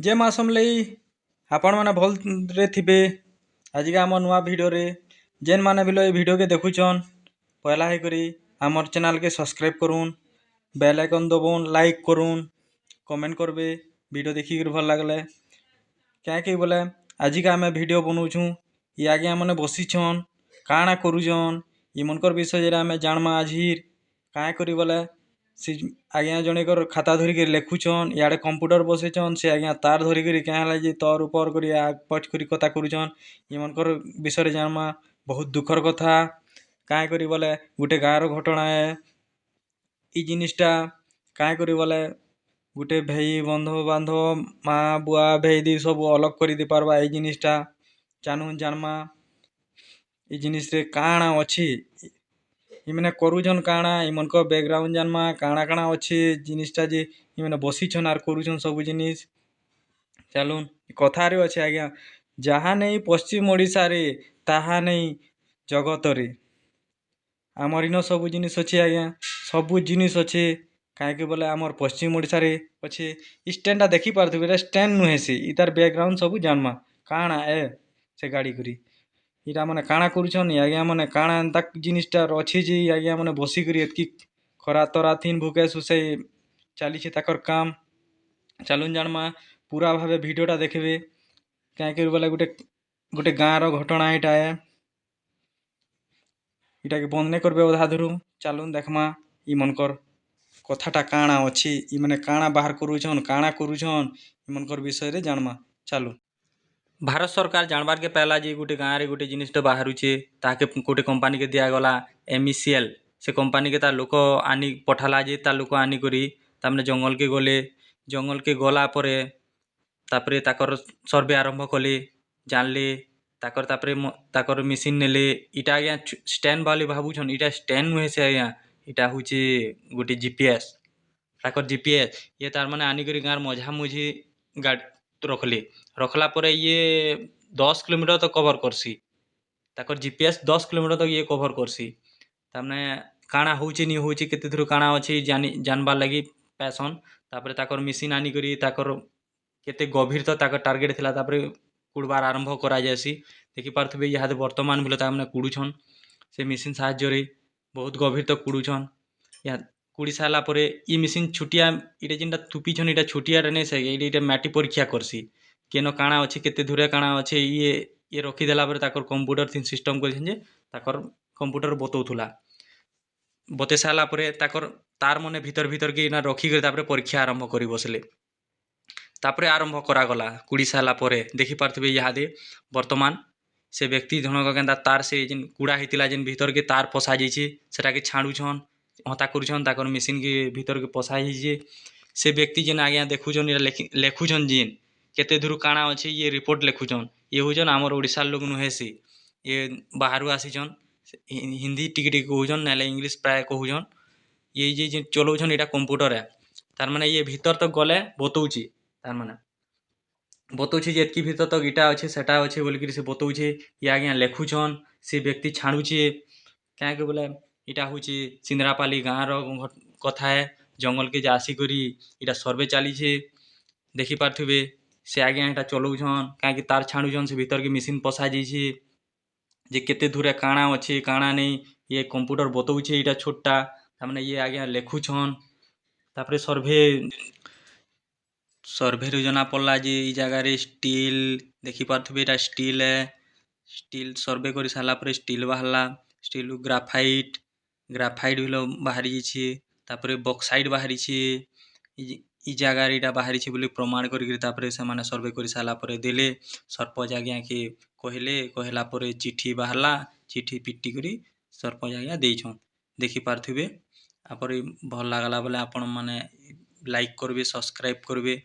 जे मासमलई आपण मैंने भलरे थे। आज आम नुआ भिडियो जेन मैंने भी भिडियो के देखुचन पहला है करी आमर चैनल के सब्सक्राइब करूँ, बेल आइकन दबुन, लाइक करूँ, कमेंट करबे वीडियो देखिक भल लगले क्या बोले आज का आम भिडियो बनाऊँ। ये आज्ञा मैंने बसीछन काଣା करुछन इमनकर विषय आम जानमा आज क्या करी बोले सी आज्ञा जन खाता धरिक लेखुछन इे कंप्यूटर बसैछन से आज्ञा तार धरिक क्या तर ऊपर पच कर कथा करुछन इमनकर विषय जानमा बहुत दुखर कथा क्या करी बोले गोटे गाँव घटना है। इ जिनिसटा क्या करी बोले गोटे भाई बंधु बांधव माँ बुआ भाई दी सब अलग कर दी पार्बा ये जिनिसटा जानू जानमा ये जिनिस काଣା अच्छी इमने करुछन काଣା इमनक बैकग्राउंड जानमा काଣା काଣା अच्छी जिनिसटा जे इमने बसीछन आर करुछन सब जिनिस चलून कथा रे अच्छे आज्ञा जहाँ नहीं पश्चिम ओडिशा रे ताहा नहीं जगत रे आमर इन सब जिनिस अच्छे आज्ञा सब जिनिस अच्छे कहीं बोले आमर पश्चिम ओडिशा रे अच्छे स्टैंडा देखी पारे स्टैंड नुहे से इतार बैकग्राउंड सब जानमा काଣା ए से गाड़ी करी इटा मैंने काଣା करुछन आज्ञा मैंने काଣା एंता जिनिसटा अच्छे जे आज्ञा मैंने बसिक एतकी खरा तरा थीन भूके सुसे चली काम चलून जानमा पूरा भावे भिडियोटा देखबे क्या बोले गोटे गोटे गाँव घटना यहाँ है इटा के बंद नहीं करबे अधा धरू चलून देखमा इ मनकर कथाटा काଣା अच्छी इमने काଣା बाहर करुछन काଣା करुछन इमनकर विषय रे जानमा चलू। भारत सरकार जानबार के पहला जी गोटे गाँव रे गोटे जिनिसटा बाहरुचे ताके गोटे कंपनी के दियागला एमईसीएल से कंपनी के तार लोक आनी पठाला जे तार लोक आनी करी तामने जंगल के गला परे तापरे ताकर सर्वे आरंभ कले जानले ताकर मेसीन नेले इटा आज्ञा स्टैंड वाले भावुछन इटा स्टैंड नुहे से आज्ञा इटा हूँ गोटे जीपीएस ताकर जीपीएस ये तार माने आनी करी गाँव मझा मुझी गाड़ी रखले रखला परे ये 10 किलोमीटर तक कवर करसी ताकर जीपीएस 10 किलोमीटर तक ये कवर करसी तामने काଣା होची नी होची केते थ्रु काଣା अछि जानबार लगी पैसन तापरे ताकर मेसीन आनी करी ताकर केते गभीर तक ताकर टार्गेट थिला तापरे कुड़बार आरंभ करा जायसी देखि पारथबे इहादे वर्तमान बोले तामने कुड़ुछन से मेसीन साहाय्य रे बहुत गभीर तक कुड़ुछन या कुड़ी सारा परे इ मेसीन छुटिया इटे जिनटा थुपीछन इटा छुटिया रे नै से इटे माटी परीक्षा करसी केनो काଣା अछि केते धुरे काଣା अछि ये रखी देला परे ताकर कंप्यूटर थिन सिस्टम करछन जे ताकर कंप्यूटर बतौथुला बते साला परे ताकर तार मने भीतर भीतर के ना रखी कर तापरे परीक्षा आरंभ करी बसले तापरे आरंभ करा गला कुड़ी साला परे देखि पारथबे इहादे वर्तमान से व्यक्ति जनक केनता तार से जिन कूड़ा हितिला जिन भीतर के तार पसा जाइछे सेटा के छाणुछन हता करुछन ताकर मशीन के भीतर के पसा जाइछे से व्यक्ति जिन आज्ञा देखुछन लेखुछन जिन केते धुरु काଣା अछि ये रिपोर्ट लेखुछन ये हुजन हमर ओडिसा लोग नुहे से ये बाहरु आसीछन हिंदी टिके टिके कहूछन नाले इंग्लिश प्राय कहूछन ये जे चलौछन एटा कंप्यूटर है तार माने ये भीतर तक गले बतौछि तार माने बतौछि जे एतकी भीतर तक इटा अछि सेटा अछि बोलकि से बतौछि ये आज्ञा लेखुछन से व्यक्ति छाणुछि क्या के बोले इटा हुछि सिंदरापाली गाँव रो कथा है जंगल के जासी करी इटा सर्वे चली छे देखि पारथबे से आज्ञा इटा चलौछन क्या तार छाणुछन से भीतर के मशीन पसा जाइछे जे केते धुरे काଣା अछि काଣା नहीं ये कंप्यूटर बतौछि इटा छोटा तामने ये आज्ञा लेखुछन तापरे सर्वे रे जना पड़ला जे इ जगह रे स्टील देखि पारथबे इटा स्टील है स्टील सर्वे करी साला परे स्टील बाहरला स्टील ग्राफाइट बिलो बाहरी छे तापरे बॉक्साइट बाहरी छे इ जगह रे इटा बाहरी छे बोली प्रमाण करी तापरे से माने सर्वे करी साला परे देले सरपंच आज्ञा के कहला परे चिट्ठी बाहरला चिट्ठी पिट्टी करी सरपंच आज्ञा देइछन देखि पारथबे आपरे भल लागला बोले आपण माने लाइक करबे सब्सक्राइब करबे।